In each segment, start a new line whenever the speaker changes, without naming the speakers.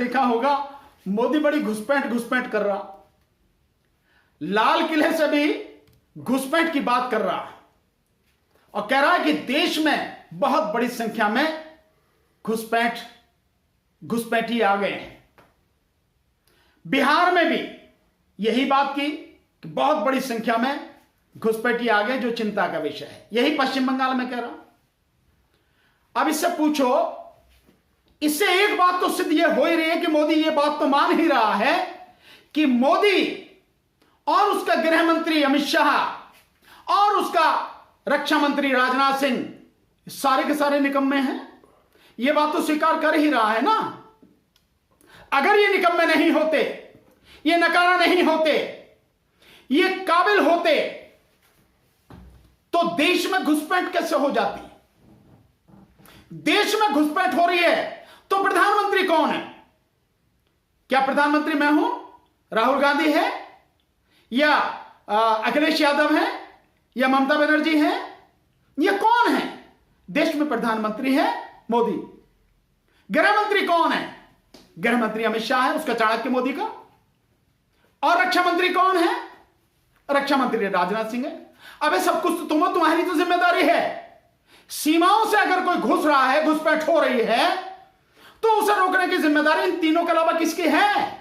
देखा होगा मोदी बड़ी घुसपैठ घुसपैठ कर रहा, लाल किले से भी घुसपैठ की बात कर रहा और कह रहा है कि देश में बहुत बड़ी संख्या में घुसपैठी आ गए हैं। बिहार में भी यही बात की कि बहुत बड़ी संख्या में घुसपैठी आ गए, जो चिंता का विषय है। यही पश्चिम बंगाल में कह रहा। अब इससे पूछो, इससे एक बात तो सिद्ध यह हो ही रही है कि मोदी यह बात तो मान ही रहा है कि मोदी और उसका गृह मंत्री अमित शाह और उसका रक्षा मंत्री राजनाथ सिंह सारे के सारे निकम्मे हैं। यह बात तो स्वीकार कर ही रहा है ना। अगर ये निकम्मे नहीं होते, ये नकारा नहीं होते, ये काबिल होते, तो देश में घुसपैठ कैसे हो जाती? देश में घुसपैठ हो रही है तो प्रधानमंत्री कौन है? क्या प्रधानमंत्री मैं हूं, राहुल गांधी है, या अखिलेश यादव है, या ममता बनर्जी है? ये कौन है? देश में प्रधानमंत्री है मोदी। गृह मंत्री कौन है? गृह मंत्री अमित शाह है, उसका चाणक्य मोदी का। और रक्षा मंत्री कौन है? रक्षा मंत्री राजनाथ सिंह है। अबे सब कुछ तो तुम्हारी तो जिम्मेदारी है। सीमाओं से अगर कोई घुस रहा है, घुसपैठ हो रही है, तो उसे रोकने की जिम्मेदारी इन तीनों के अलावा किसकी है?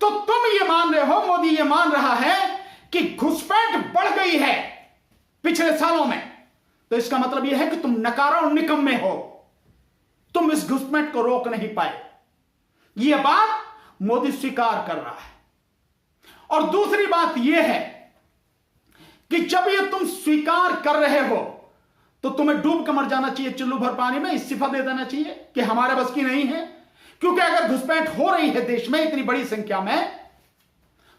तो तुम ये मान रहे हो, मोदी ये मान रहा है कि घुसपैठ बढ़ गई है पिछले सालों में, तो इसका मतलब यह है कि तुम नकारा और निकम्मे हो, तुम इस घुसपैठ को रोक नहीं पाए। यह बात मोदी स्वीकार कर रहा है। और दूसरी बात यह है कि जब यह तुम स्वीकार कर रहे हो तो तुम्हें डूब कर मर जाना चाहिए चुल्लू भर पानी में, इस्तीफा दे देना चाहिए कि हमारे बस की नहीं है। क्योंकि अगर घुसपैठ हो रही है देश में इतनी बड़ी संख्या में,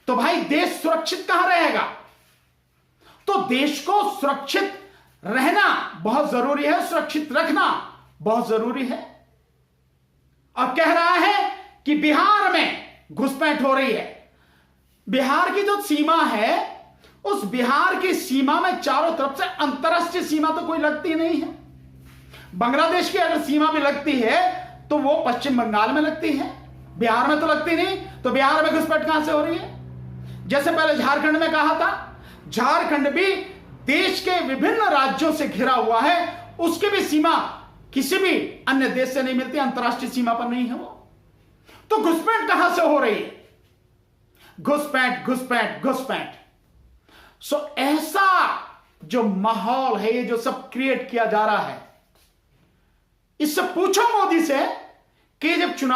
तो भाई देश सुरक्षित कहां रहेगा? तो देश को सुरक्षित रहना बहुत जरूरी है, सुरक्षित रखना बहुत जरूरी है। और कह रहा है कि बिहार में घुसपैठ हो रही है। बिहार की जो सीमा है, उस बिहार की सीमा में चारों तरफ से अंतरराष्ट्रीय सीमा तो कोई लगती नहीं है। बांग्लादेश की अगर सीमा भी लगती है तो वो पश्चिम बंगाल में लगती है, बिहार में तो लगती नहीं। तो बिहार में घुसपैठ कहां से हो रही है? जैसे पहले झारखंड में कहा था, झारखंड भी देश के विभिन्न राज्यों से घिरा हुआ है, उसकी भी सीमा किसी भी अन्य देश से नहीं मिलती, अंतरराष्ट्रीय सीमा पर नहीं है वो। तो घुसपैठ कहां से हो रही है? घुसपैठ घुसपैठ घुसपैठ। सो ऐसा जो माहौल है, ये जो सब क्रिएट किया जा रहा है, इससे पूछो मोदी से कि जब चुनाव